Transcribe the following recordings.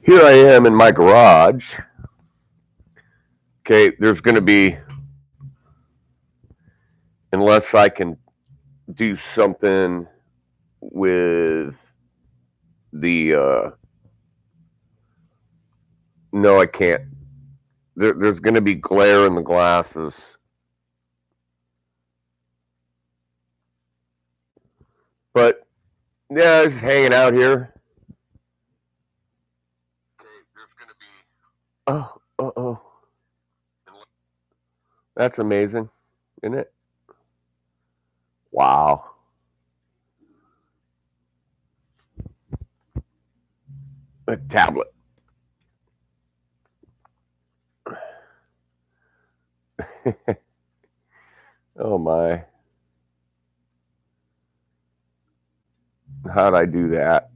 Here I am in my garage. Okay, there's going to be, unless I can do something with the, no, I can't. There's going to be glare in the glasses. But, yeah, just hanging out here. Okay, there's going to be, oh. That's amazing, isn't it? Wow. A tablet. Oh my. How'd I do that?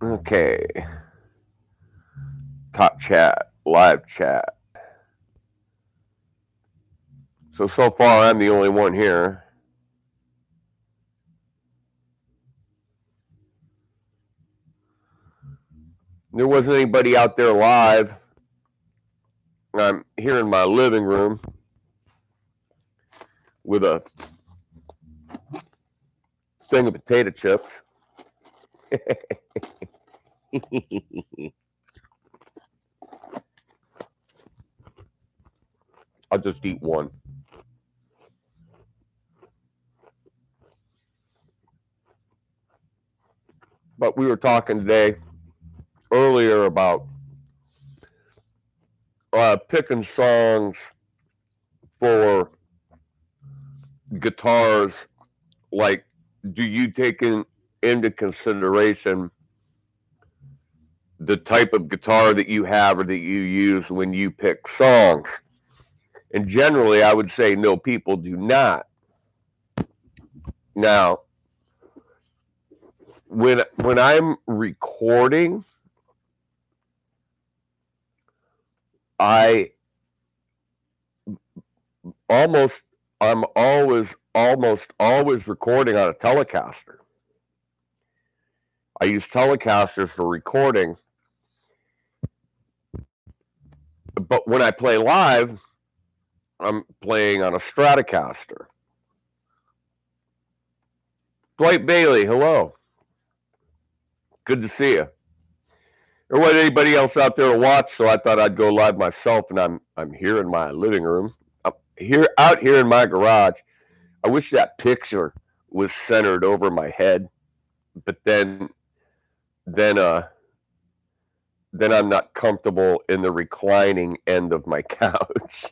Okay. Top chat, live chat. So far, I'm the only one here. There wasn't anybody out there live. I'm here in my living room with a thing of potato chips. I'll just eat one. But we were talking today earlier about picking songs for guitars. Like, do you take into consideration the type of guitar that you have or that you use when you pick songs? And generally, I would say no, people do not. Now, when I'm recording, I'm almost always recording on a Telecaster. I use Telecasters for recording, but when I play live, I'm playing on a Stratocaster. Dwight Bailey, hello. Good to see you. There wasn't anybody else out there to watch, so I thought I'd go live myself, and I'm here in my living room. I'm out here in my garage. I wish that picture was centered over my head, but then I'm not comfortable in the reclining end of my couch.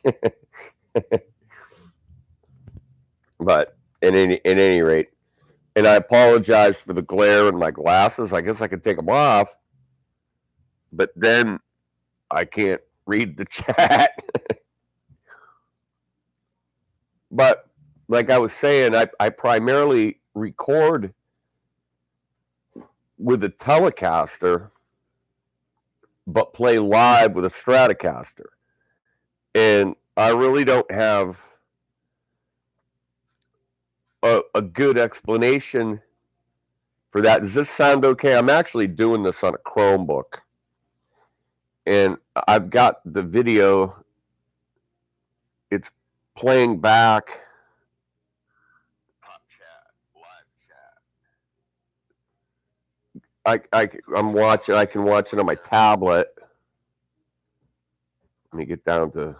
But at any rate, and I apologize for the glare in my glasses. I guess I could take them off, but then I can't read the chat. But like I was saying, I primarily record with a Telecaster, but play live with a Stratocaster. And I really don't have a good explanation for that. Does this sound okay? I'm actually doing this on a Chromebook. And I've got the video. It's playing back. Top chat, live chat. I'm watching. I can watch it on my tablet. Let me get down to.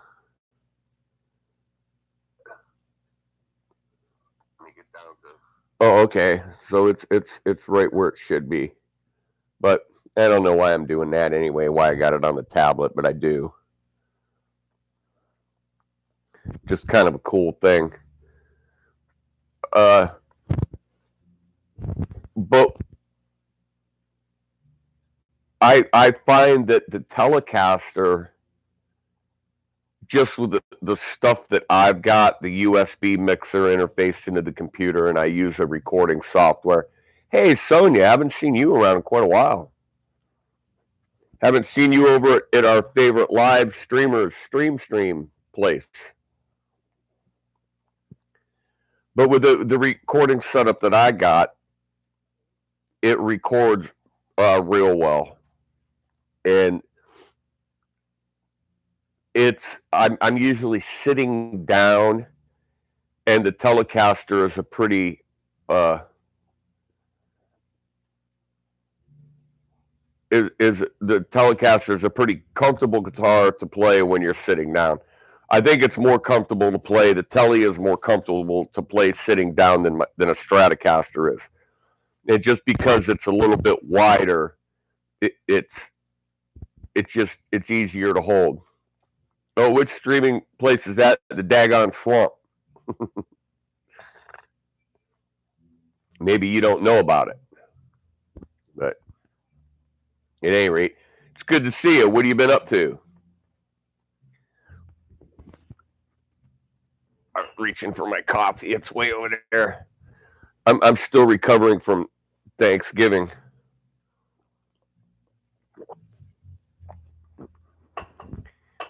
Oh, okay. So it's right where it should be. But I don't know why I'm doing that anyway. Why I got it on the tablet, but I do. Just kind of a cool thing. But I find that the Telecaster, just with the stuff that I've got, the USB mixer interfaced into the computer, and I use a recording software. Hey, Sonia, haven't seen you around in quite a while. Haven't seen you over at our favorite live streamers stream place. But with the recording setup that I got, it records real well, and I'm usually sitting down, and the Telecaster is a pretty uh, is the Telecaster is a pretty comfortable guitar to play when you're sitting down. I think it's more comfortable to play. The Tele is more comfortable to play sitting down than a Stratocaster is. And just because it's a little bit wider, it's it's easier to hold. Oh, which streaming place is that? The daggone swamp. Maybe you don't know about it, but at any rate, it's good to see you. What have you been up to? I'm reaching for my coffee. It's way over there. I'm still recovering from Thanksgiving.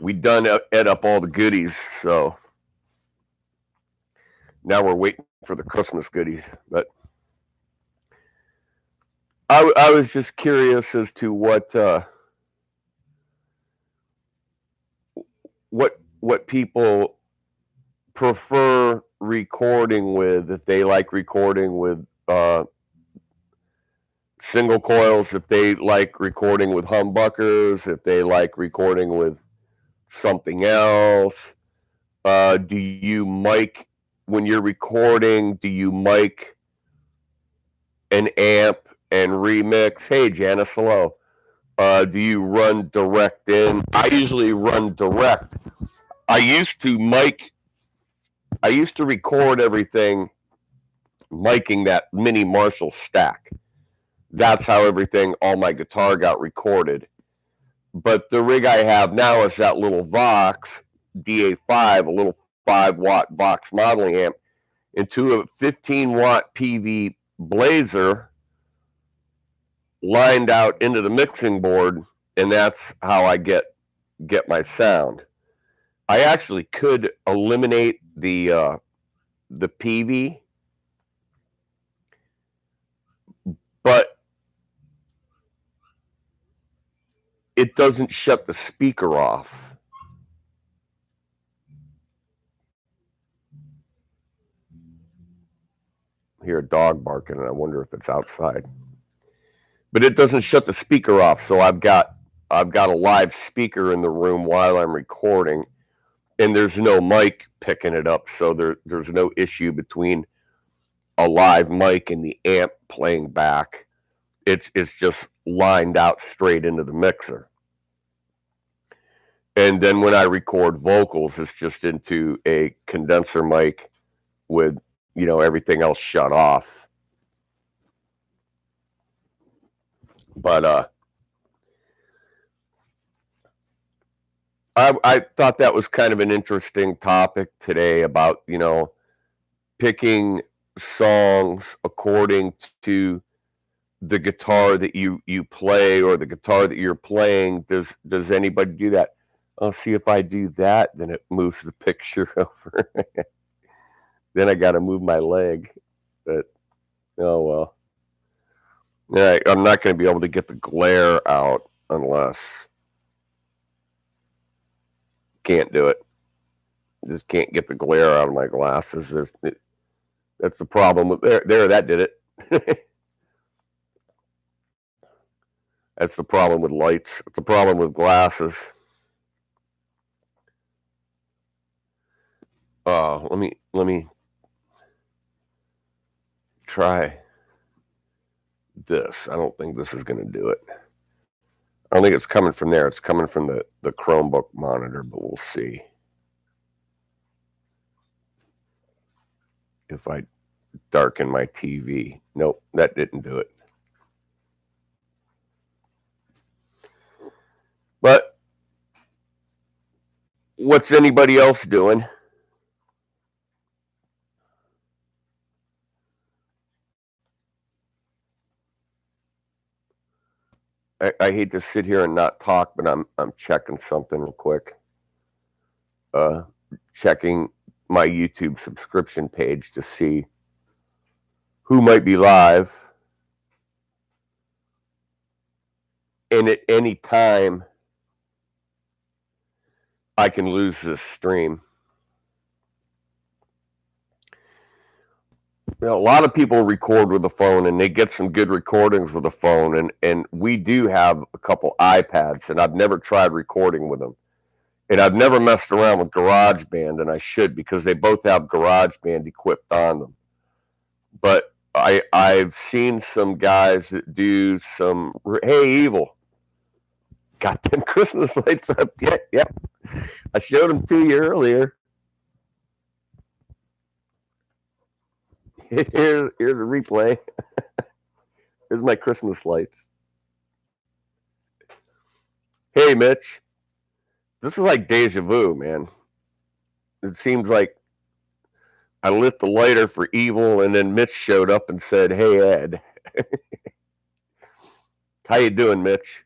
We done ate up all the goodies, so now we're waiting for the Christmas goodies. But I was just curious as to what people prefer recording with, if they like recording with single coils, if they like recording with humbuckers, if they like recording with something else. Do you mic when you're recording? Do you mic an amp and remix? Hey, Janice, hello. Do you run direct in? I usually run direct. I used to record everything miking that mini Marshall stack. That's how all my guitar got recorded. But the rig I have now is that little Vox DA5, a little 5-watt Vox modeling amp, into a 15-watt PV Blazer lined out into the mixing board, and that's how I get my sound. I actually could eliminate the PV, but it doesn't shut the speaker off. I hear a dog barking, and I wonder if it's outside. But it doesn't shut the speaker off, so I've got a live speaker in the room while I'm recording, and there's no mic picking it up, so there's no issue between a live mic and the amp playing back. It's just lined out straight into the mixer. And then when I record vocals, it's just into a condenser mic with, everything else shut off. But I thought that was kind of an interesting topic today about, picking songs according to the guitar that you play or the guitar that you're playing. Does anybody do that? I'll see if I do that, then it moves the picture over. Then I got to move my leg. But, oh well. All right, I'm not going to be able to get the glare out unless... Can't do it. Just can't get the glare out of my glasses. That's the problem with there. That did it. That's the problem with lights. It's the problem with glasses. Let me try this. I don't think this is going to do it. I don't think it's coming from there. It's coming from the Chromebook monitor, but we'll see. If I darken my TV. Nope, that didn't do it. But what's anybody else doing? I hate to sit here and not talk, but I'm checking something real quick. Checking my YouTube subscription page to see who might be live. And at any time, I can lose this stream. You know, a lot of people record with a phone, and they get some good recordings with a phone. And we do have a couple iPads, and I've never tried recording with them. And I've never messed around with GarageBand, and I should, because they both have GarageBand equipped on them. But I've seen some guys that do some, hey, Evil, got them Christmas lights up. Yeah. I showed them to you earlier. Here's a replay. Here's my Christmas lights. Hey, Mitch. This is like deja vu, man. It seems like I lit the lighter for Evil, and then Mitch showed up and said, "Hey, Ed." How you doing, Mitch?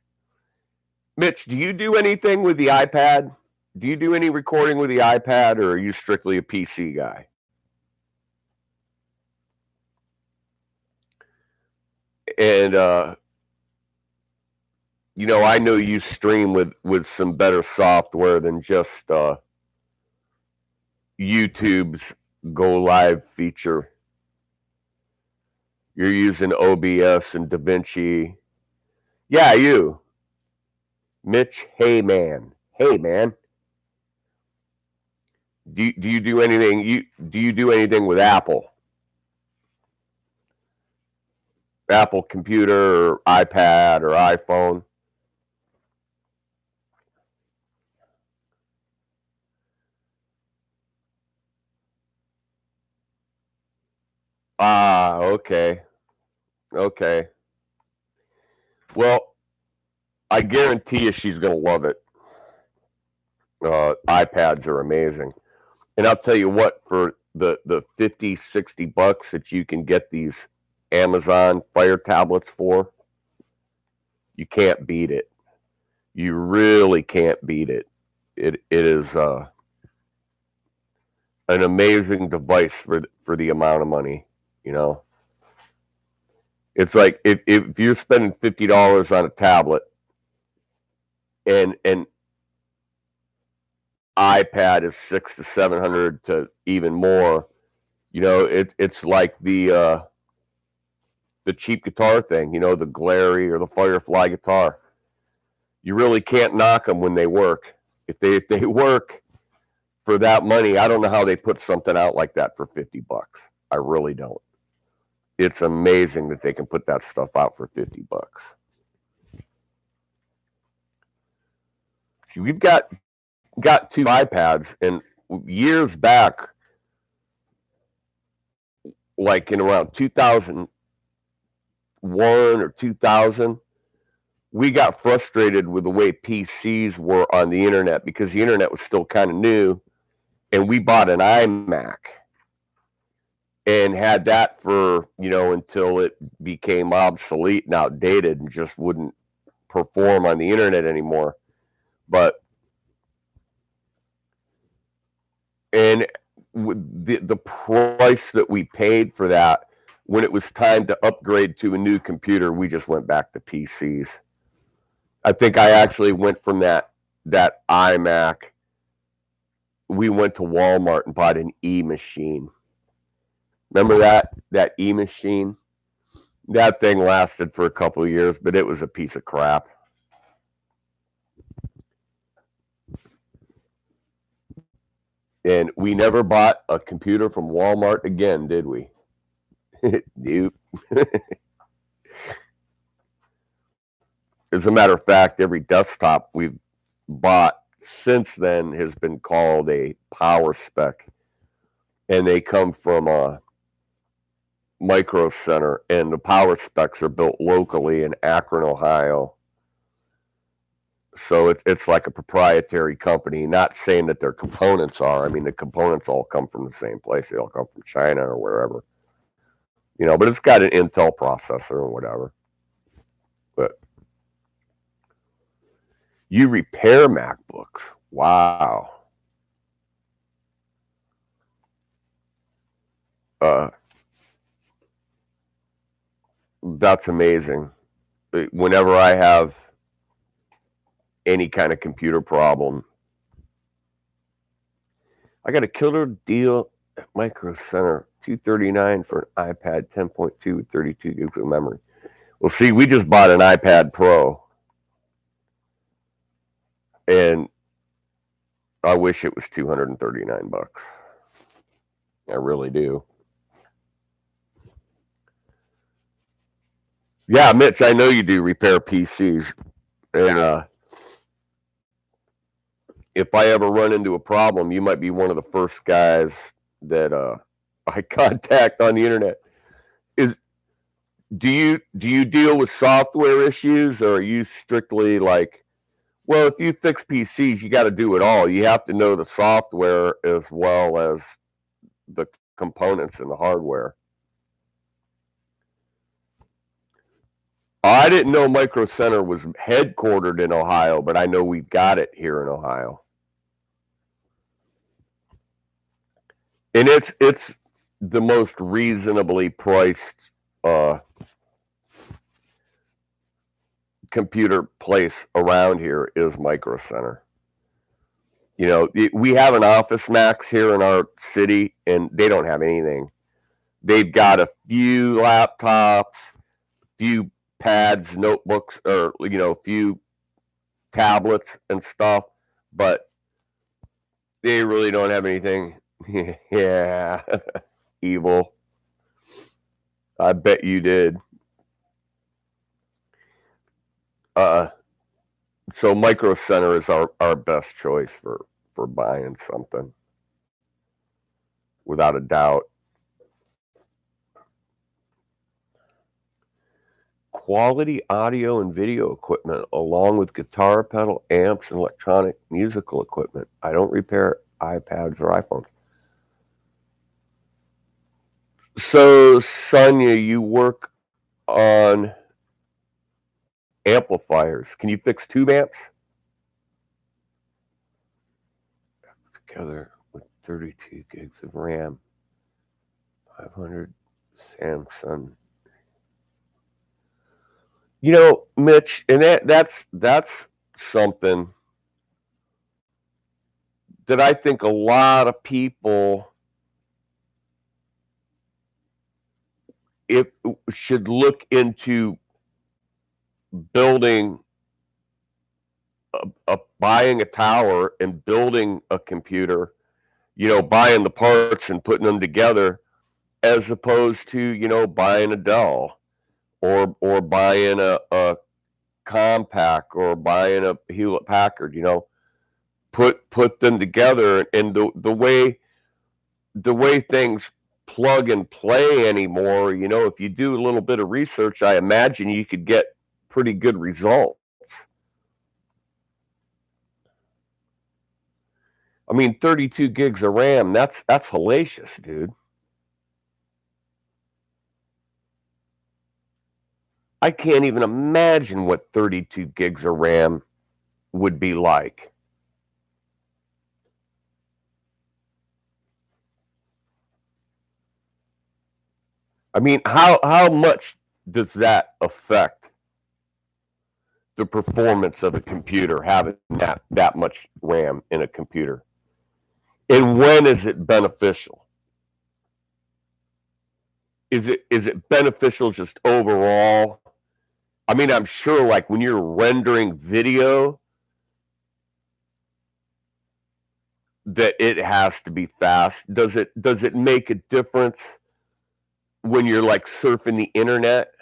Mitch, do you do anything with the iPad? Do you do any recording with the iPad, or are you strictly a PC guy? And you know, I know you stream with some better software than just YouTube's Go Live feature. You're using OBS and DaVinci. Yeah, you. Mitch, hey man. Do you do anything? Do you do anything with Apple? Apple computer or iPad or iPhone? Ah, okay. Well, I guarantee you she's going to love it. iPads are amazing. And I'll tell you what, for the $50-$60 that you can get these Amazon Fire tablets for, you can't beat it. You really can't beat it. It is an amazing device for the amount of money, you know. It's like if you're spending $50 on a tablet and iPad is $600 to $700 to even more, you know, it's like the cheap guitar thing, you know, the Glary or the Firefly guitar. You really can't knock them when they work. If they work for that money, I don't know how they put something out like that for $50. I really don't. It's amazing that they can put that stuff out for $50. See, we've got two iPads, and years back, like in around 2001 or 2000, we got frustrated with the way PCs were on the internet because the internet was still kind of new, and we bought an iMac and had that for, you know, until it became obsolete and outdated and just wouldn't perform on the internet anymore. But and the price that we paid for that, when it was time to upgrade to a new computer, we just went back to PCs. I think I actually went from that iMac. We went to Walmart and bought an E-machine. Remember that E-machine? That thing lasted for a couple of years, but it was a piece of crap. And we never bought a computer from Walmart again, did we? Nope. As a matter of fact, every desktop we've bought since then has been called a power spec. And they come from a Micro Center, and the power specs are built locally in Akron, Ohio. So it's like a proprietary company, not saying that their components are. I mean, the components all come from the same place. They all come from China or wherever. You know, but it's got an Intel processor and whatever. But you repair MacBooks. Wow. That's amazing. Whenever I have any kind of computer problem, I got a killer deal at Micro Center, $239 for an iPad 10.2 with 32 gigs of memory. Well, see, we just bought an iPad Pro, and I wish it was $239. I really do. Yeah, Mitch, I know you do repair PCs, and if I ever run into a problem, you might be one of the first guys that I contact on the internet. Do you deal with software issues, or are you strictly like, well, if you fix PCs, you got to do it all. You have to know the software as well as the components and the hardware. I didn't know Micro Center was headquartered in Ohio, but I know we've got it here in Ohio. And it's the most reasonably priced computer place around here is Micro Center. You know, we have an Office Max here in our city, and they don't have anything. They've got a few laptops, few pads, notebooks, or a few tablets and stuff, but they really don't have anything. Yeah, evil. I bet you did. So Micro Center is our best choice for buying something, without a doubt. Quality audio and video equipment, along with guitar pedal, amps, and electronic musical equipment. I don't repair iPads or iPhones. So, Sonia, you work on amplifiers. Can you fix tube amps? Together with 32 gigs of RAM, 500 Samsung. You know, Mitch, and that's something that I think a lot of people should look into building buying a tower and building a computer, buying the parts and putting them together, as opposed to, buying a Dell or buying a Compaq or buying a Hewlett Packard. Put them together, and the way things plug and play anymore, if you do a little bit of research, I imagine you could get pretty good results. I mean, 32 gigs of RAM, that's hellacious, dude. I can't even imagine what 32 gigs of RAM would be like. I mean, how much does that affect the performance of a computer, having that much RAM in a computer? And when is it beneficial? Is it beneficial just overall? I mean, I'm sure, like, when you're rendering video, that it has to be fast. Does it make a difference when you're, like, surfing the internet?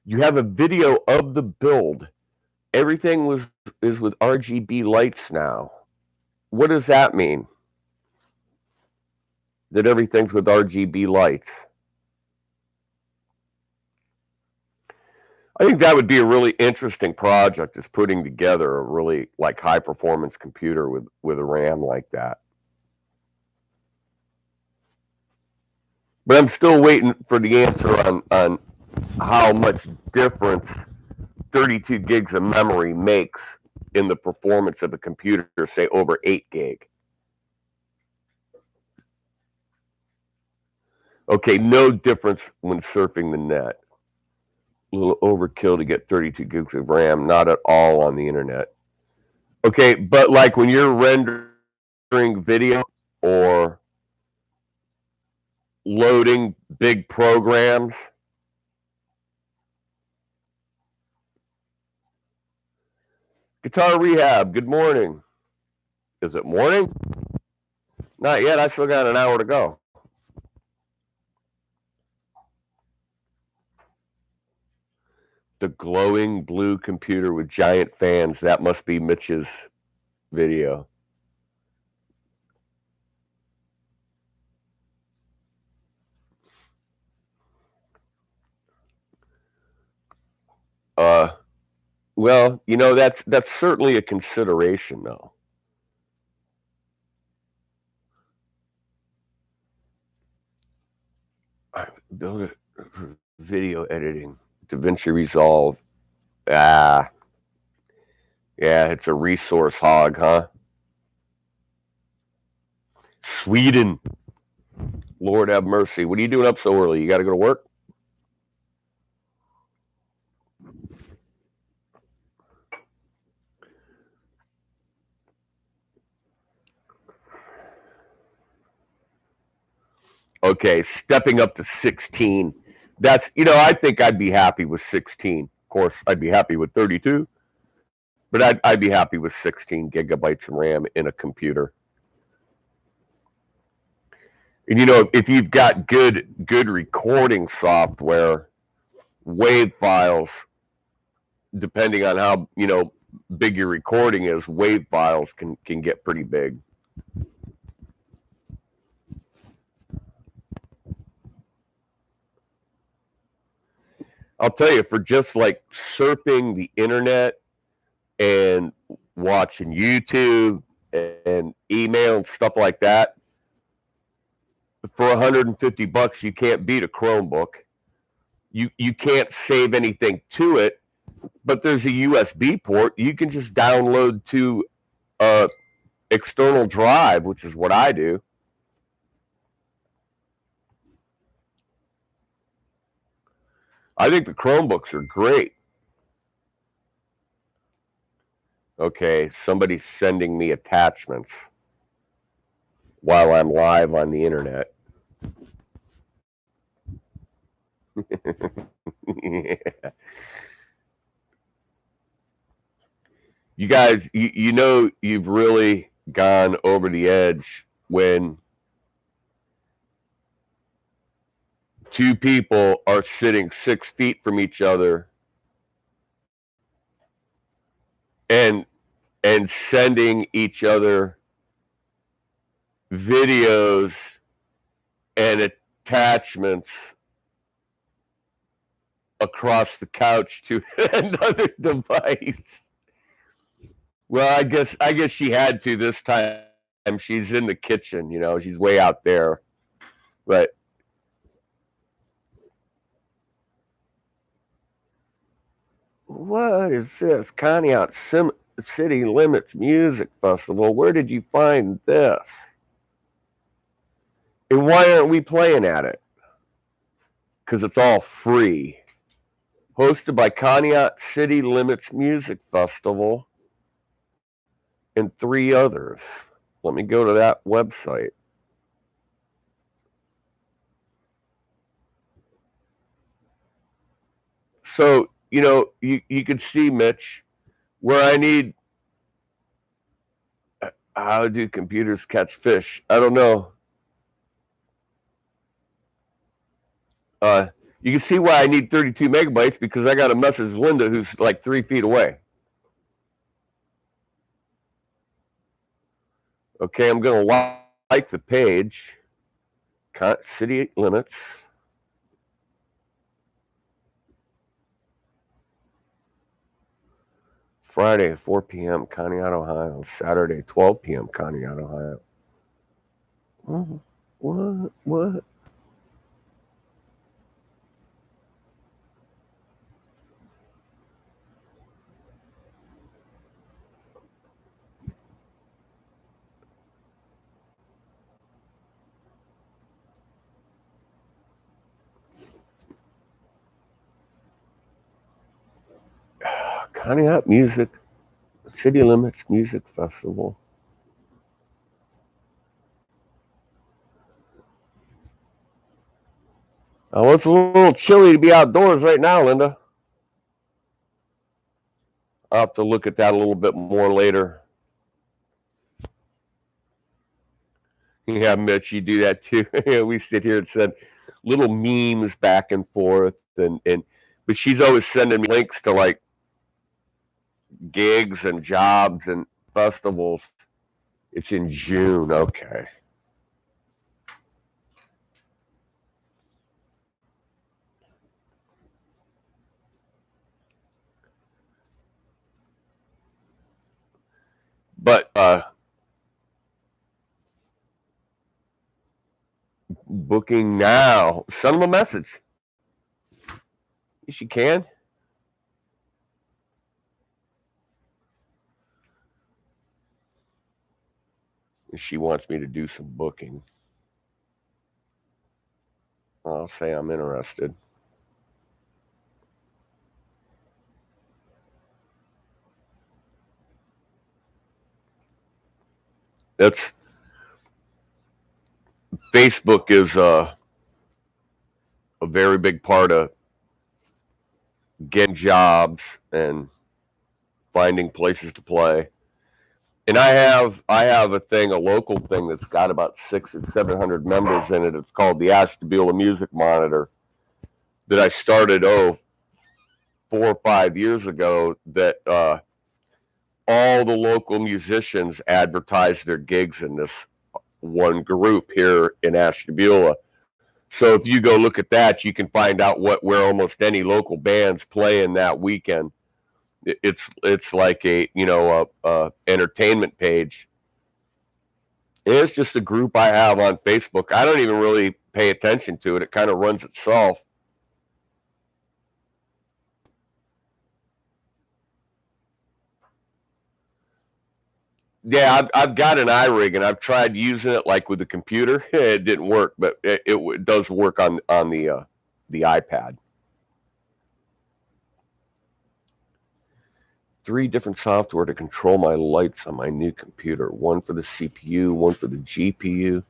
You have a video of the build. Everything is with RGB lights now. What does that mean? That everything's with RGB lights. I think that would be a really interesting project, is putting together a really, like, high performance computer with a RAM like that. But I'm still waiting for the answer on how much difference 32 gigs of memory makes in the performance of a computer, say over 8 gig. Okay, no difference when surfing the net. A little overkill to get 32 gigs of RAM, not at all on the internet. Okay, but like when you're rendering video or loading big programs. Guitar Rehab, good morning. Is it morning? Not yet, I still got an hour to go. The glowing blue computer with giant fans, that must be Mitch's video. Well, you know, that's certainly a consideration, though. I build it for video editing, DaVinci Resolve. Ah, yeah, it's a resource hog, huh? Sweden. Lord have mercy. What are you doing up so early? You got to go to work? Okay, stepping up to 16. That's, I think I'd be happy with 16. Of course, I'd be happy with 32, but I'd be happy with 16 gigabytes of RAM in a computer. And if you've got good recording software, WAV files, depending on how big your recording is, WAV files can get pretty big. I'll tell you, for just like surfing the internet and watching YouTube and email and stuff like that, for $150, you can't beat a Chromebook. You can't save anything to it, but there's a USB port. You can just download to a external drive, which is what I do. I think the Chromebooks are great. Okay, somebody's sending me attachments while I'm live on the internet. Yeah. You guys, you've really gone over the edge when two people are sitting 6 feet from each other and sending each other videos and attachments across the couch to another device. Well, I guess she had to this time. She's in the kitchen, she's way out there. But what is this? Conneaut City Limits Music Festival. Where did you find this? And why aren't we playing at it? Because it's all free. Hosted by Conneaut City Limits Music Festival and 3 others. Let me go to that website. So, you can see, Mitch, where I need. How do computers catch fish? I don't know. You can see why I need 32 megabytes, because I got to message Linda, who's like 3 feet away. Okay, I'm going to like the page. City limits. Friday, 4 p.m., Conneaut, Ohio. Saturday, 12 p.m., Conneaut, Ohio. What? Conneaut Music, City Limits Music Festival. Oh, it's a little chilly to be outdoors right now, Linda. I'll have to look at that a little bit more later. Yeah, Mitch, you do that too. We sit here and send little memes back and forth, but she's always sending me links to like gigs and jobs and festivals. It's in June, okay. But booking now. Send them a message. Yes, you can. She wants me to do some booking. I'll say I'm interested. That's Facebook is a very big part of getting jobs and finding places to play. And I have a local thing that's got about 600 or 700 members in it. It's called the Ashtabula Music Monitor that I started 4 or 5 years ago. That all the local musicians advertise their gigs in this one group here in Ashtabula. So if you go look at that, you can find out where almost any local band's playing that weekend. It's like a entertainment page. It's just a group I have on Facebook. I don't even really pay attention to it. It kind of runs itself. Yeah, I've got an iRig and I've tried using it like with the computer. It didn't work, but it does work on the iPad. 3 different software to control my lights on my new computer. One for the CPU, one for the GPU,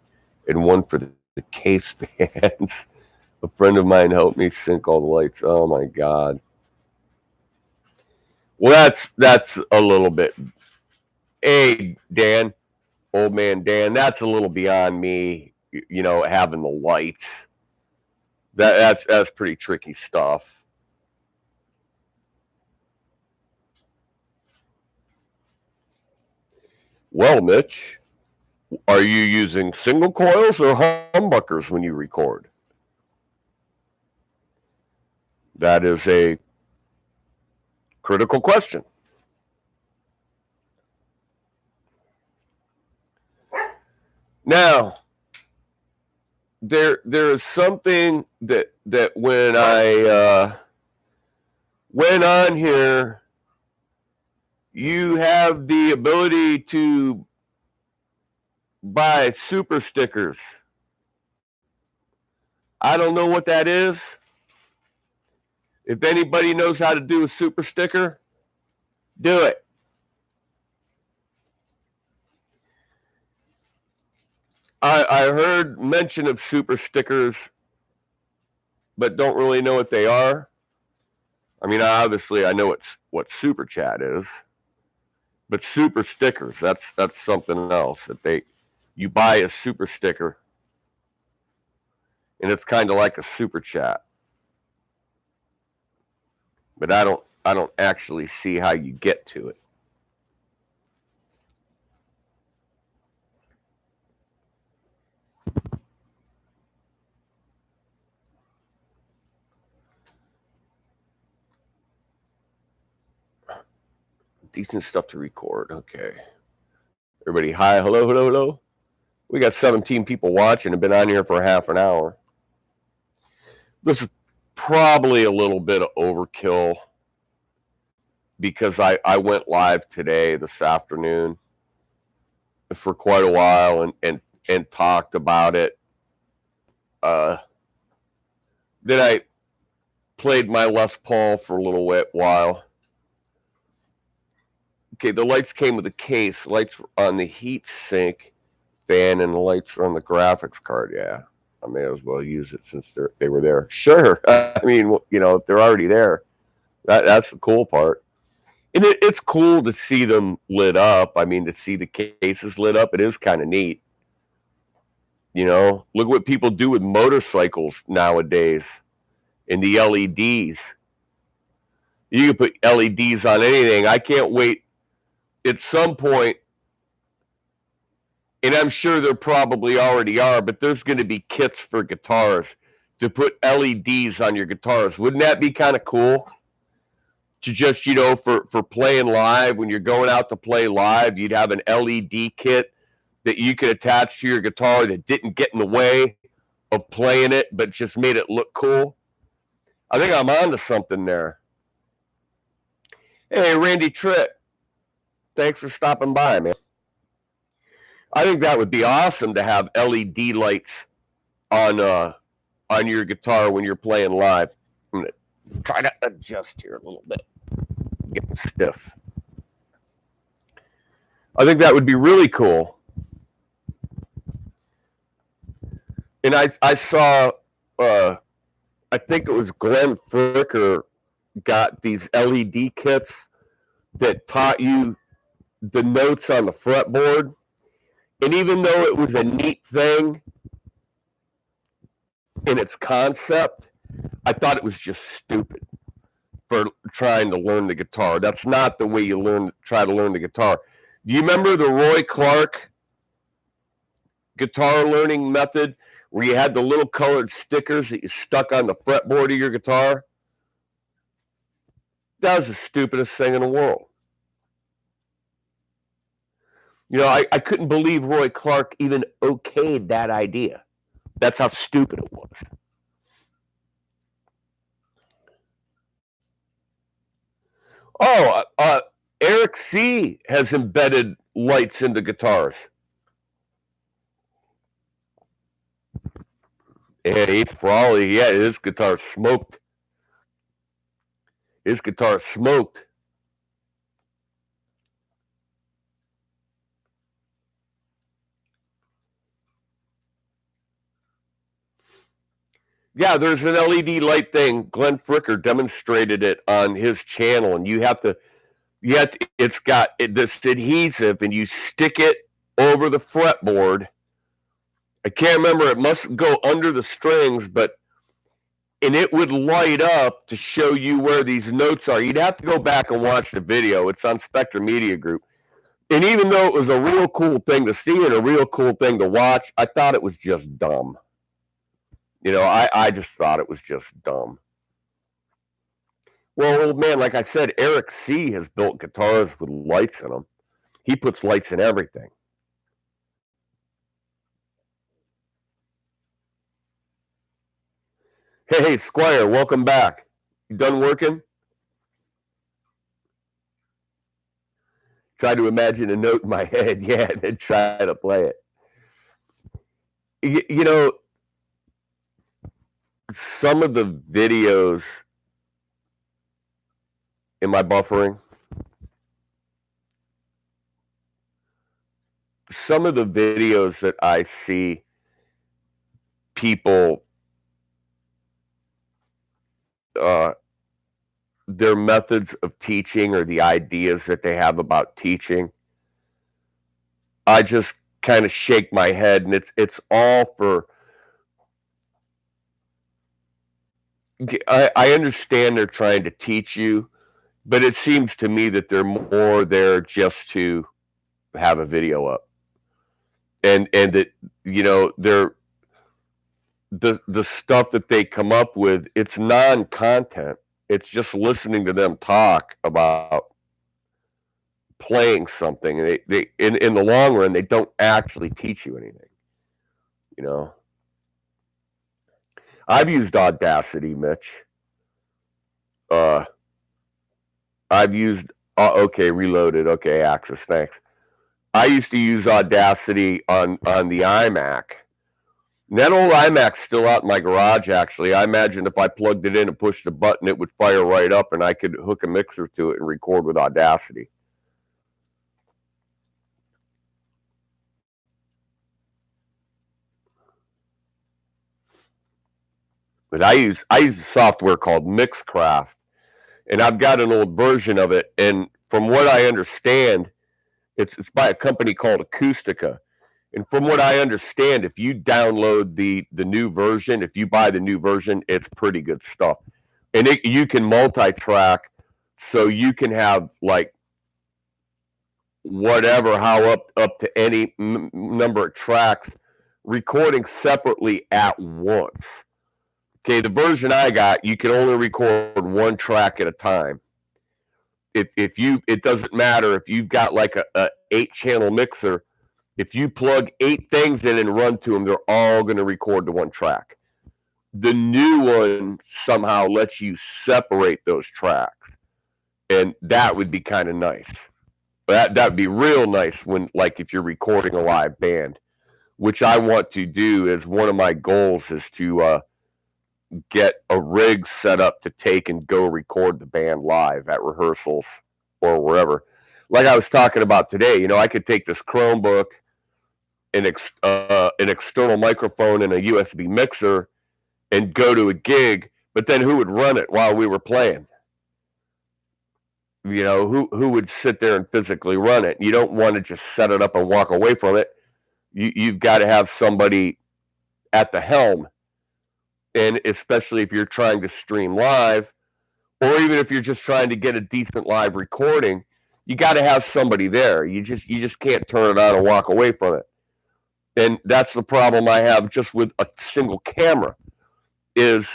and one for the case fans. A friend of mine helped me sync all the lights. Oh my God. Well, that's a little bit. Hey, Dan, old man Dan, that's a little beyond me. Having the lights. That's pretty tricky stuff. Well, Mitch, are you using single coils or humbuckers when you record? That is a critical question. Now, there is something that when I went on here, you have the ability to buy super stickers. I don't know what that is. If anybody knows how to do a super sticker, do it. I heard mention of super stickers, but don't really know what they are. I mean, obviously, I know what super chat is, but super stickers, that's something else. That you buy a super sticker, and it's kind of like a super chat. But I don't actually see how you get to it. Decent stuff to record. Okay. Everybody, hi, hello, hello, hello. We got 17 people watching and been on here for half an hour. This is probably a little bit of overkill because I went live today, this afternoon, for quite a while and talked about it. Then I played my Les Paul for a little while. Okay, the lights came with a case. Lights on the heat sink fan, and the lights are on the graphics card. Yeah, I may as well use it since they were there. Sure. I mean, if they're already there, that's the cool part. And it's cool to see them lit up. I mean, to see the cases lit up, it is kind of neat. Look what people do with motorcycles nowadays and the LEDs. You can put LEDs on anything. I can't wait at some point, and I'm sure there probably already are, but there's going to be kits for guitars to put LEDs on your guitars. Wouldn't that be kind of cool? To just, for playing live, when you're going out to play live, you'd have an LED kit that you could attach to your guitar that didn't get in the way of playing it, but just made it look cool. I think I'm onto something there. Hey, Randy Tritt, thanks for stopping by, man. I think that would be awesome to have LED lights on your guitar when you're playing live. I'm going to try to adjust here a little bit. Get stiff. I think that would be really cool. And I saw, I think it was Glenn Fricker got these LED kits that taught you the notes on the fretboard. And even though it was a neat thing in its concept, I thought it was just stupid for trying to learn the guitar. That's not the way you try to learn the guitar. Do you remember the Roy Clark guitar learning method where you had the little colored stickers that you stuck on the fretboard of your guitar? That was the stupidest thing in the world. I couldn't believe Roy Clark even okayed that idea. That's how stupid it was. Oh, Eric C. has embedded lights into guitars. And Ace Frawley, yeah, his guitar smoked. His guitar smoked. Yeah, there's an LED light thing. Glenn Fricker demonstrated it on his channel, and it's got this adhesive, and you stick it over the fretboard. I can't remember, it must go under the strings, and it would light up to show you where these notes are. You'd have to go back and watch the video. It's on Spectrum Media Group. And even though it was a real cool thing to see and a real cool thing to watch, I thought it was just dumb. I just thought it was just dumb. Well, man, like I said, Eric C. has built guitars with lights in them. He puts lights in everything. Hey, Squire, welcome back. You done working? Try to imagine a note in my head, yeah, and then try to play it. Some of the videos, am I buffering? Some of the videos that I see people, their methods of teaching or the ideas that they have about teaching, I just kind of shake my head, and it's all for. I understand they're trying to teach you, but it seems to me that they're more there just to have a video up, and that they're the stuff that they come up with. It's non-content. It's just listening to them talk about playing something, and they in the long run they don't actually teach you anything. I've used Audacity, Mitch. I've used okay, Reloaded. Okay, Axis, thanks. I used to use Audacity on the iMac. And that old iMac's still out in my garage, actually. I imagine if I plugged it in and pushed a button, it would fire right up, and I could hook a mixer to it and record with Audacity. But I use a software called Mixcraft, and I've got an old version of it. And from what I understand, it's by a company called Acoustica. And from what I understand, if you download the new version, if you buy the new version, it's pretty good stuff. And you can multi-track, so you can have like whatever, how up to any number of tracks recording separately at once. Okay, the version I got, you can only record one track at a time. If you, it doesn't matter if you've got like a 8-channel mixer. If you plug 8 things in and run to them, they're all going to record to one track. The new one somehow lets you separate those tracks, and that would be kind of nice. That'd be real nice when, like, if you're recording a live band, which I want to do. As one of my goals is to get a rig set up to take and go record the band live at rehearsals or wherever. Like I was talking about today, I could take this Chromebook, an external microphone, and a USB mixer and go to a gig, but then who would run it while we were playing? Who would sit there and physically run it? You don't want to just set it up and walk away from it. You've got to have somebody at the helm, and especially if you're trying to stream live, or even if you're just trying to get a decent live recording, you got to have somebody there. You just can't turn it on and walk away from it. And that's the problem I have just with a single camera, is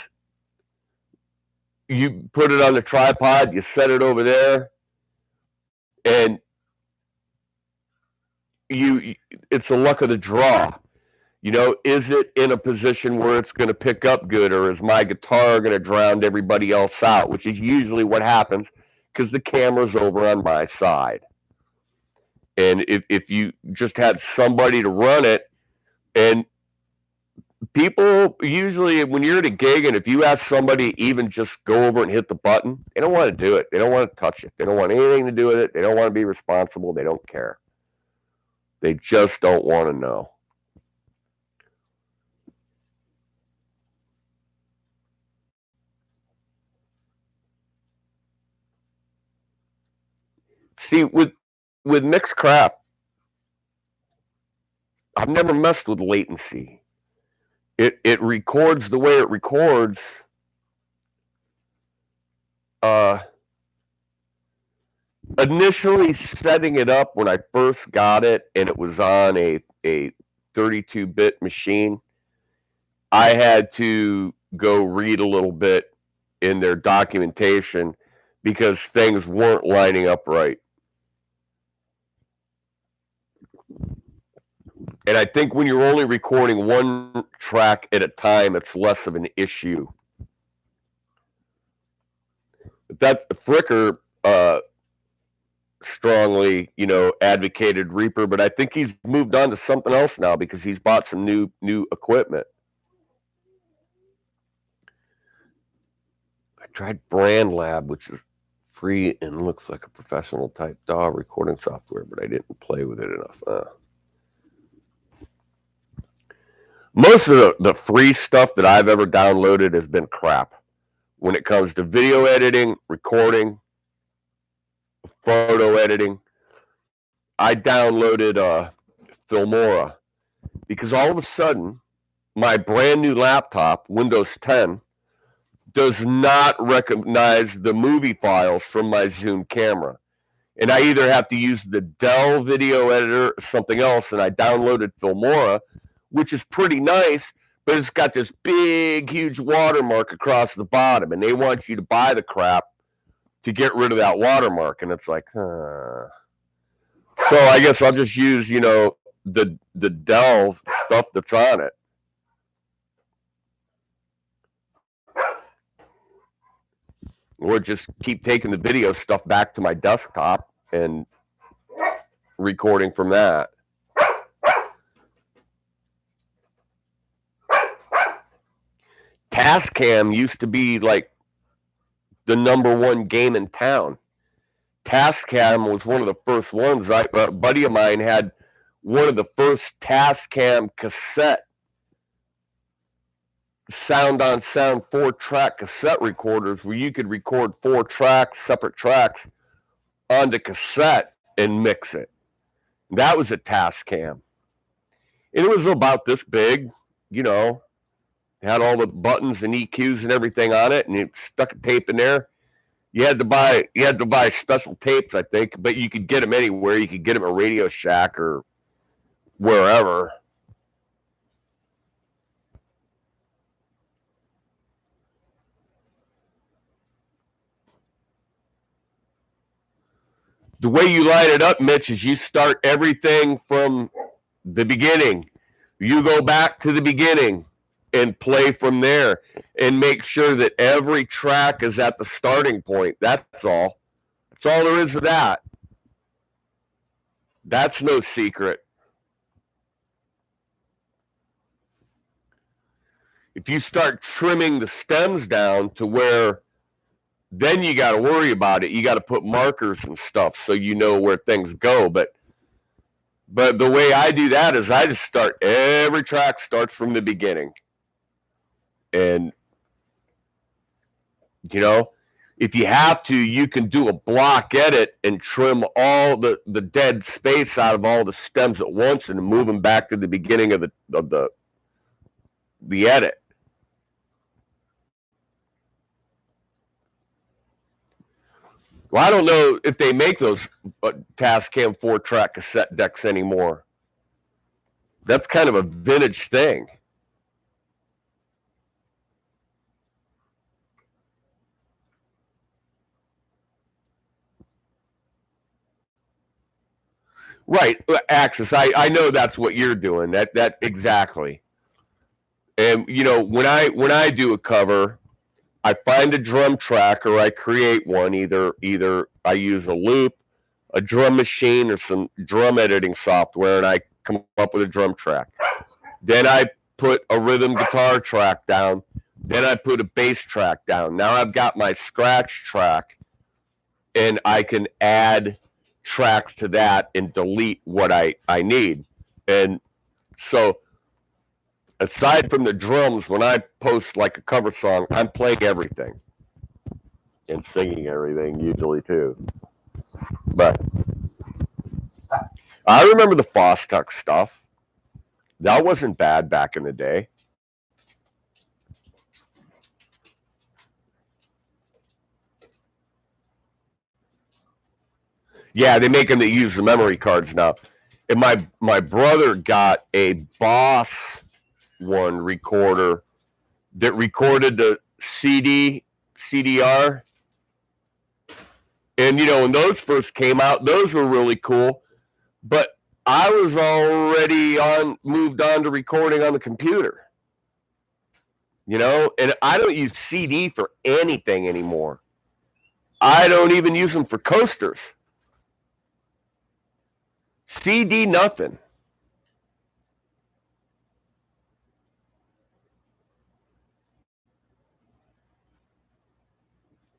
you put it on the tripod, you set it over there, and it's the luck of the draw. Is it in a position where it's going to pick up good, or is my guitar going to drown everybody else out, which is usually what happens because the camera's over on my side. And if you just had somebody to run it, and people usually, when you're at a gig, and if you ask somebody even just go over and hit the button, they don't want to do it. They don't want to touch it. They don't want anything to do with it. They don't want to be responsible. They don't care. They just don't want to know. See, with Mixcraft, I've never messed with latency. It records the way it records. Initially setting it up when I first got it, and it was on a 32-bit machine, I had to go read a little bit in their documentation because things weren't lining up right. And I think when you're only recording one track at a time, it's less of an issue. That's Fricker strongly, advocated Reaper, but I think he's moved on to something else now because he's bought some new equipment. I tried Brand Lab, which is free and looks like a professional type DAW recording software, but I didn't play with it enough. Most of the free stuff that I've ever downloaded has been crap when it comes to video editing, recording, photo editing. I downloaded Filmora because all of a sudden my brand new laptop, Windows 10, does not recognize the movie files from my Zoom camera. And I either have to use the Dell video editor or something else, and I downloaded Filmora, which is pretty nice, but it's got this big, huge watermark across the bottom, and they want you to buy the crap to get rid of that watermark, and it's like, So I guess I'll just use, the Dell stuff that's on it. Or just keep taking the video stuff back to my desktop and recording from that. Tascam used to be like the #1 game in town. Tascam was one of the first ones. A buddy of mine had one of the first Tascam cassette sound on sound 4-track cassette recorders where you could record 4 tracks, separate tracks, onto cassette and mix it. That was a Tascam. And it was about this big, you know, had all the buttons and EQs and everything on it, and you stuck a tape in there. You had to buy special tapes, I think, but you could get them anywhere. You could get them at Radio Shack or wherever. The way you line it up, Mitch, is you start everything from the beginning. You go back to the beginning and play from there and make sure that every track is at the starting point. That's all. That's all there is to that. That's no secret. If you start trimming the stems down to where then you got to worry about it. You got to put markers and stuff so you know where things go. But the way I do that is I just start, every track starts from the beginning. And, you know, if you have to, you can do a block edit and trim all the dead space out of all the stems at once and move them back to the beginning of the edit. Well, I don't know if they make those Tascam 4-track cassette decks anymore. That's kind of a vintage thing. Right, Axis. I know that's what you're doing. That exactly. And you know, when I do a cover, I find a drum track or I create one. Either I use a loop, a drum machine, or some drum editing software, and I come up with a drum track. Then I put a rhythm guitar track down. Then I put a bass track down. Now I've got my scratch track, and I can add tracks to that and delete what I need. And so aside from the drums, when I post like a cover song, I'm playing everything and singing everything usually too. But I remember the Fostuck stuff. That wasn't bad back in the day. Yeah, they make them that use the memory cards now. And my brother got a Boss one recorder that recorded the CDR. And, you know, when those first came out, those were really cool. But I was already moved on to recording on the computer. You know, and I don't use CD for anything anymore. I don't even use them for coasters. CD, nothing.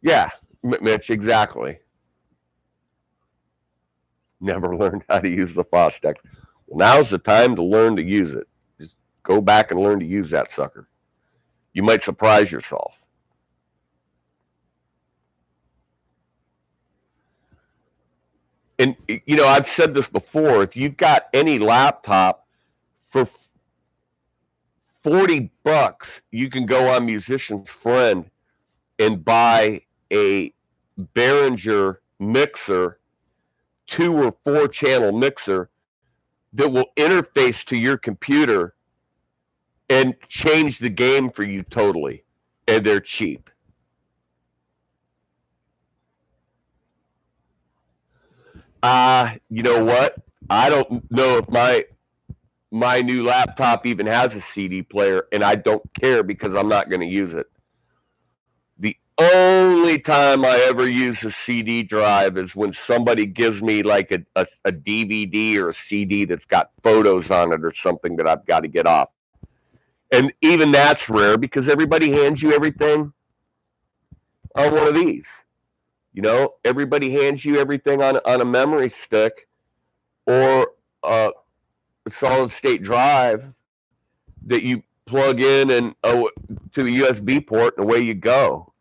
Yeah, Mitch, exactly. Never learned how to use the Fostex. Well, now's the time to learn to use it. Just go back and learn to use that sucker. You might surprise yourself. And, you know, I've said this before. If you've got any laptop for $40, you can go on Musician's Friend and buy a Behringer mixer, 2 or 4 channel mixer that will interface to your computer and change the game for you totally. And they're cheap. You know what? I don't know if my new laptop even has a CD player, and I don't care because I'm not going to use it. The only time I ever use a CD drive is when somebody gives me like a DVD or a CD that's got photos on it or something that I've got to get off. And even that's rare because everybody hands you everything on one of these. You know, everybody hands you everything on a memory stick or a solid state drive that you plug in and to a USB port, and away you go.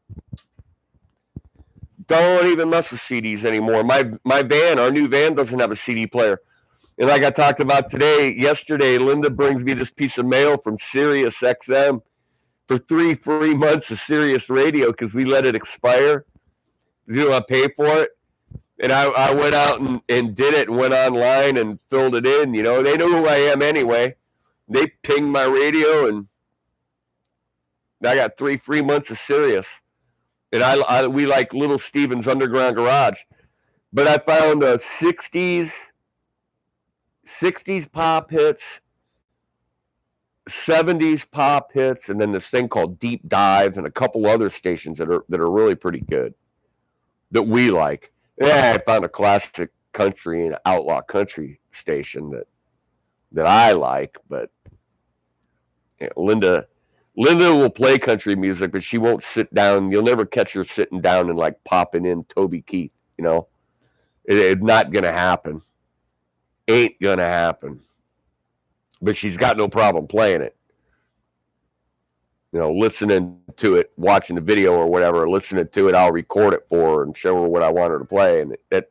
Don't even mess with CDs anymore. My van, our new van, doesn't have a CD player. And like I talked about yesterday, Linda brings me this piece of mail from Sirius XM for 3 free months of Sirius Radio because we let it expire. We didn't want to pay for it. And I went out and did it and went online and filled it in. You know, they know who I am anyway. They pinged my radio, and I got 3 free months of Sirius. And we like Little Steven's Underground Garage. But I found 60s pop hits, 70s pop hits, and then this thing called Deep Dive and a couple other stations that are really pretty good that we like. Yeah, I found a classic country and outlaw country station that I like, but Linda will play country music, but she won't sit down. You'll never catch her sitting down and like popping in Toby Keith, you know. It's not going to happen. Ain't going to happen. But she's got no problem playing it. You know, listening to it, watching the video or whatever, listening to it, I'll record it for her and show her what I want her to play, and that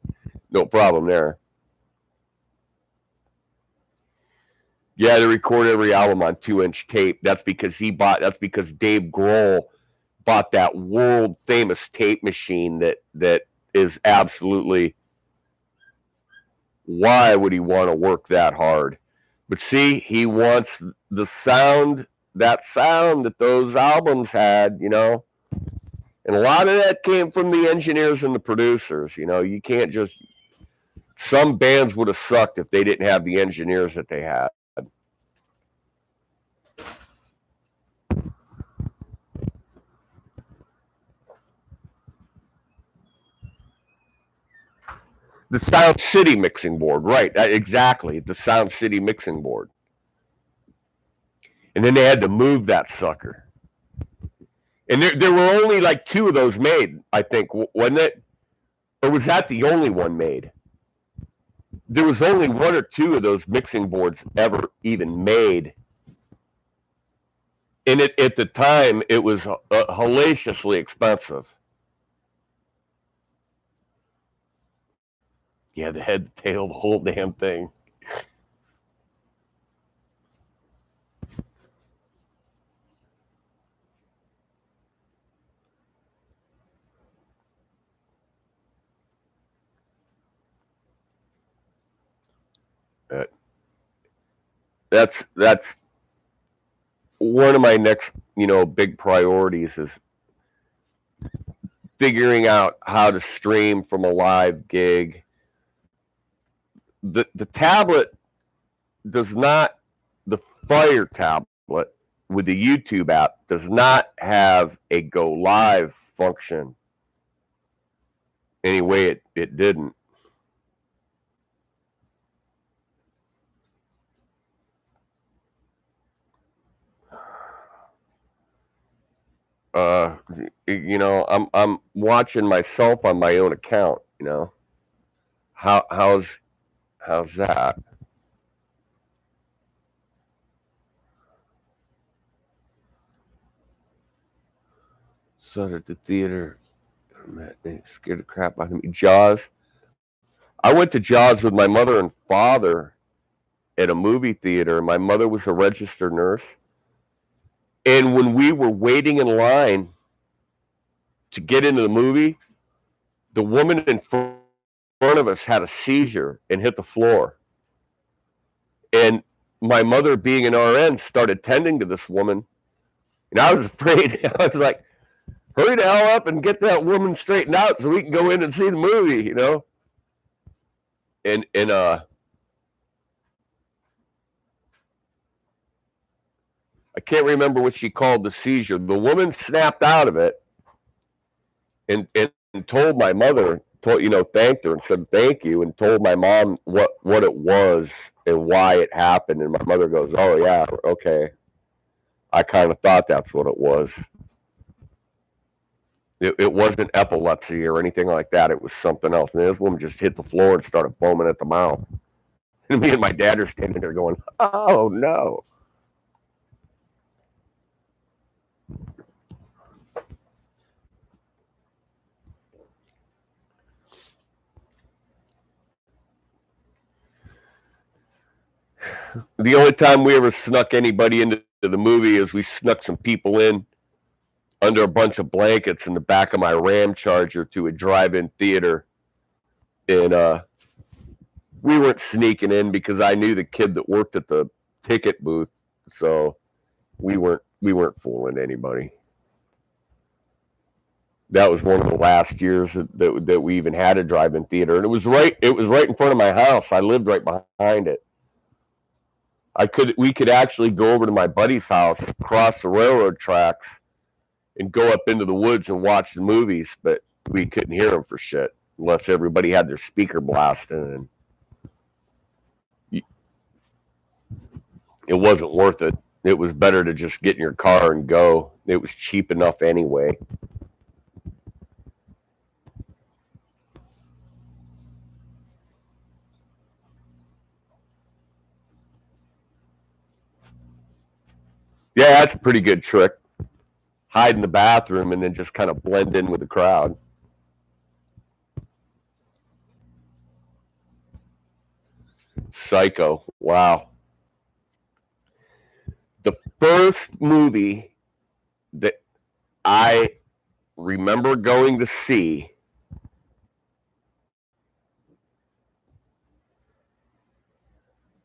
no problem there. Yeah, they record every album on 2-inch tape. That's because Dave Grohl bought that world famous tape machine that is absolutely. Why would he want to work that hard? But see, he wants the sound that those albums had, you know. And a lot of that came from the engineers and the producers. You know, you can't just. Some bands would have sucked if they didn't have the engineers that they had. The Sound City mixing board, right? Exactly, the Sound City mixing board. And then they had to move that sucker. And there were only like 2 of those made, I think, wasn't it? Or was that the only one made? There was only 1 or 2 of those mixing boards ever even made. And at the time, it was hellaciously expensive. Yeah, the head, the tail, the whole damn thing. That's one of my next, big priorities is figuring out how to stream from a live gig. The tablet does not, the Fire tablet with the YouTube app does not have a go live function. Anyway, it didn't. I'm watching myself on my own account, How's that? So at the theater, they scared the crap out of me. Jaws. I went to Jaws with my mother and father at a movie theater. My mother was a registered nurse. And when we were waiting in line to get into the movie, the woman in front of us had a seizure and hit the floor. And my mother, being an RN, started tending to this woman. And I was afraid. I was like, hurry the hell up and get that woman straightened out so we can go in and see the movie, And I can't remember what she called the seizure. The woman snapped out of it and told my mother, thanked her and said thank you, and told my mom what it was and why it happened. And my mother goes, oh, yeah, okay. I kind of thought that's what it was. It wasn't epilepsy or anything like that. It was something else. And this woman just hit the floor and started foaming at the mouth. And me and my dad are standing there going, oh, no. The only time we ever snuck anybody into the movie is we snuck some people in under a bunch of blankets in the back of my Ram Charger to a drive-in theater. And we weren't sneaking in because I knew the kid that worked at the ticket booth, so we weren't fooling anybody. That was one of the last years that we even had a drive-in theater, and it was right in front of my house. I lived right behind it. We could actually go over to my buddy's house, cross the railroad tracks, and go up into the woods and watch the movies, but we couldn't hear them for shit unless everybody had their speaker blasting, and it wasn't worth it. It was better to just get in your car and go. It was cheap enough anyway. Yeah, that's a pretty good trick. Hide in the bathroom and then just kind of blend in with the crowd. Psycho. Wow. The first movie that I remember going to see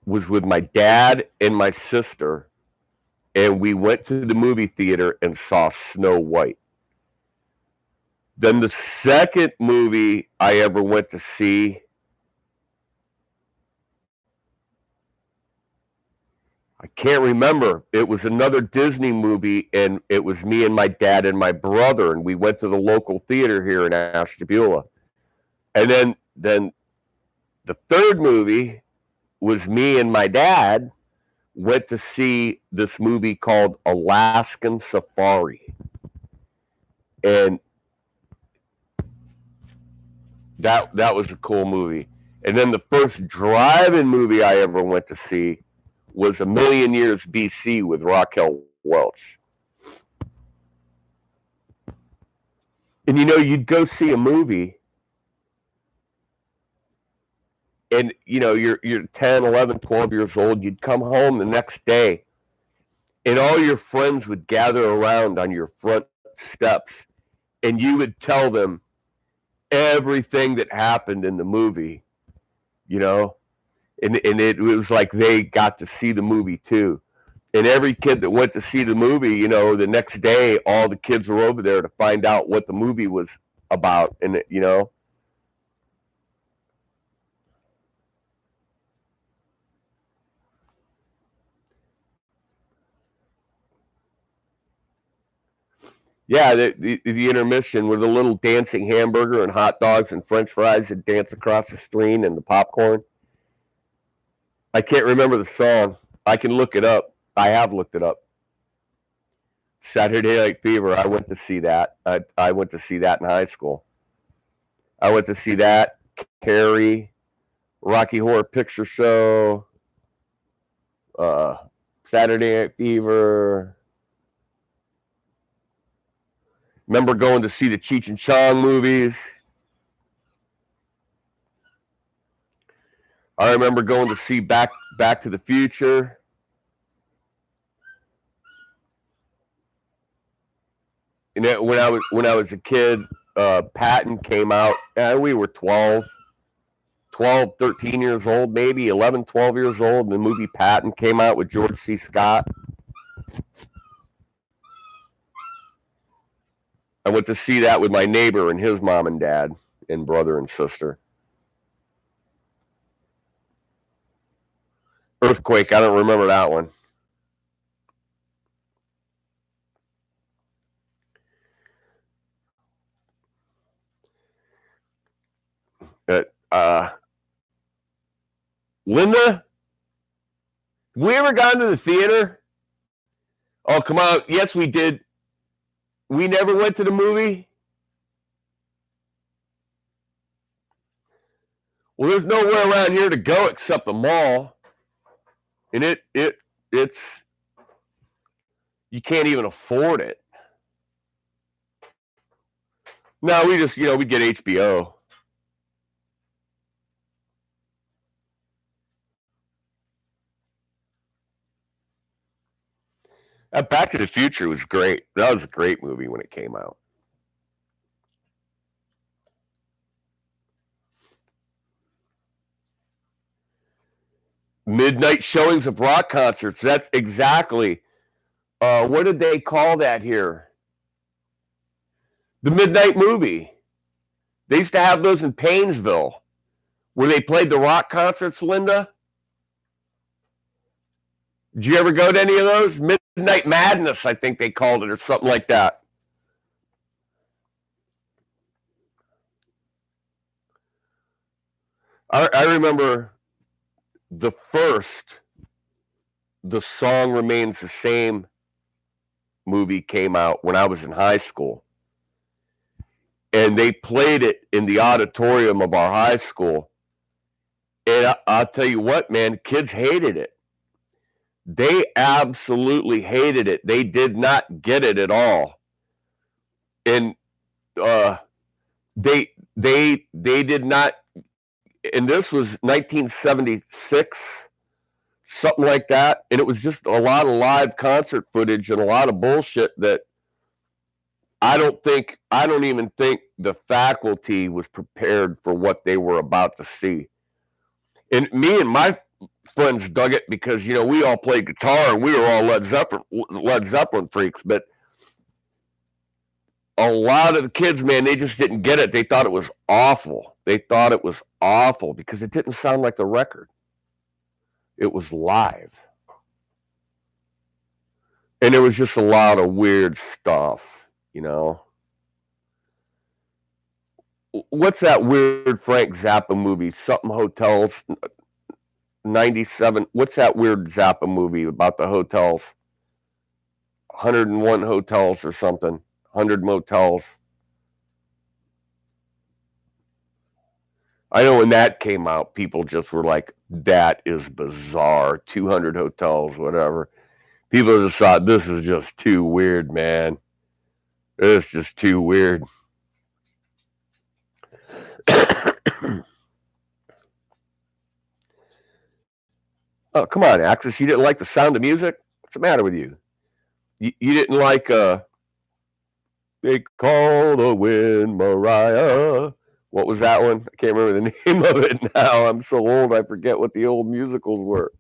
was with my dad and my sister, and we went to the movie theater and saw Snow White. Then the second movie I ever went to see, I can't remember. It was another Disney movie, and it was me and my dad and my brother, and we went to the local theater here in Ashtabula. And then the third movie was me and my dad went to see this movie called Alaskan Safari. And that was a cool movie. And then the first drive-in movie I ever went to see was A Million Years BC with Raquel Welch. And you'd go see a movie, and you're 10, 11, 12 years old. You'd come home the next day, and all your friends would gather around on your front steps, and you would tell them everything that happened in the movie, and it was like they got to see the movie too. And every kid that went to see the movie, the next day, all the kids were over there to find out what the movie was about, and Yeah, the intermission with a little dancing hamburger and hot dogs and French fries that dance across the screen and the popcorn. I can't remember the song. I can look it up. I have looked it up. Saturday Night Fever. I went to see that. I went to see that in high school. I went to see that. Carrie, Rocky Horror Picture Show, Saturday Night Fever. Remember going to see the Cheech and Chong movies. I remember going to see Back to the Future. And when I was a kid, Patton came out. We were 12, 13 years old, maybe 11, 12 years old. And the movie Patton came out with George C. Scott. I went to see that with my neighbor and his mom and dad and brother and sister. Earthquake, I don't remember that one. Linda, have we ever gone to the theater? Oh, come on. Yes, we did. We never went to the movie? Well, there's nowhere around here to go except the mall. And it's you can't even afford it. No, we just, we get HBO. Back to the Future was great. That was a great movie when it came out. Midnight showings of rock concerts. That's exactly. What did they call that here? The Midnight Movie. They used to have those in Painesville, where they played the rock concerts, Linda. Did you ever go to any of those? Midnight Madness, I think they called it, or something like that. I remember the Song Remains the Same movie came out when I was in high school. And they played it in the auditorium of our high school. And I'll tell you what, man, kids hated it. They absolutely hated it. They did not get it at all. And they did not. And this was 1976, something like that. And it was just a lot of live concert footage and a lot of bullshit that I don't even think the faculty was prepared for what they were about to see. And me and my friends dug it because, we all played guitar and we were all Led Zeppelin freaks, but a lot of the kids, man, they just didn't get it. They thought it was awful. They thought it was awful because it didn't sound like the record. It was live. And there was just a lot of weird stuff, What's that weird Frank Zappa movie? Something Hotels 97. What's that weird Zappa movie about the hotels? 101 hotels or something. 100 motels. I know when that came out, people just were like, that is bizarre. 200 hotels, whatever. People just thought, this is just too weird, man. It's just too weird. Oh, come on, Axis. You didn't like the Sound of Music? What's the matter with you? You didn't like They Call the Wind, Mariah. What was that one? I can't remember the name of it now. I'm so old, I forget what the old musicals were.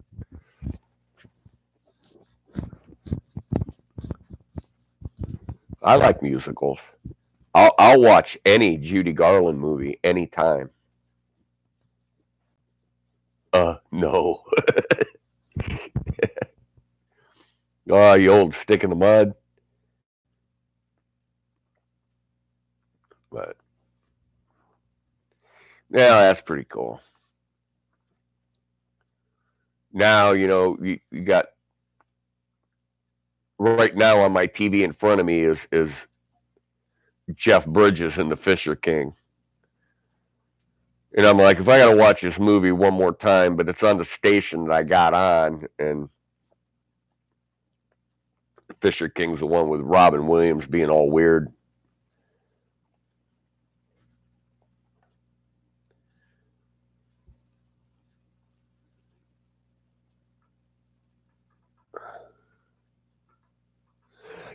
I like musicals. I'll watch any Judy Garland movie anytime. No. Oh, you old stick in the mud. But yeah, that's pretty cool. Now, you got right now on my TV in front of me is Jeff Bridges and the Fisher King. And I'm like, if I got to watch this movie one more time, but it's on the station that I got on, and Fisher King's the one with Robin Williams being all weird.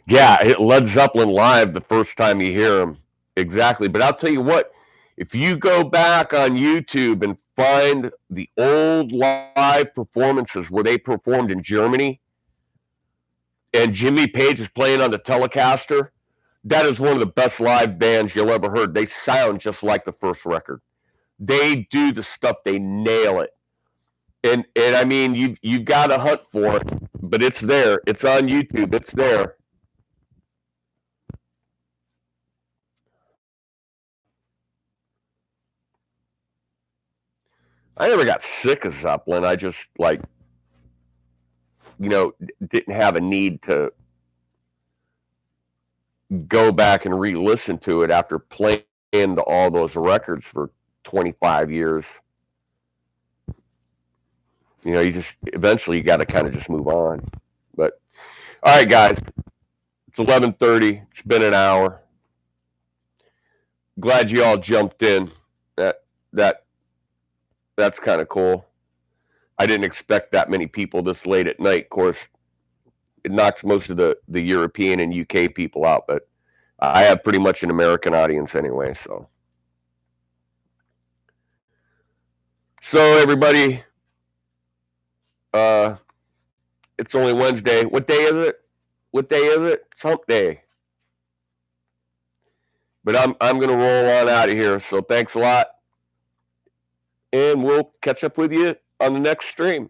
Yeah, Led Zeppelin live the first time you hear them. Exactly. But I'll tell you what, if you go back on YouTube and find the old live performances where they performed in Germany and Jimmy Page is playing on the Telecaster, that is one of the best live bands you'll ever heard. They sound just like the first record. They do the stuff, they nail it. And I mean, you've got to hunt for it, but it's there. It's on YouTube. It's there. I never got sick of Zeppelin. I just didn't have a need to go back and re-listen to it after playing all those records for 25 years. You just eventually you got to kind of just move on. But all right, guys, it's 11:30. It's been an hour. Glad you all jumped in. That's kind of cool. I didn't expect that many people this late at night. Of course, it knocks most of the European and UK people out, but I have pretty much an American audience anyway, so. So everybody, it's only Wednesday. What day is it? What day is it? It's hump day. But I'm gonna roll on out of here. So thanks a lot, and we'll catch up with you on the next stream.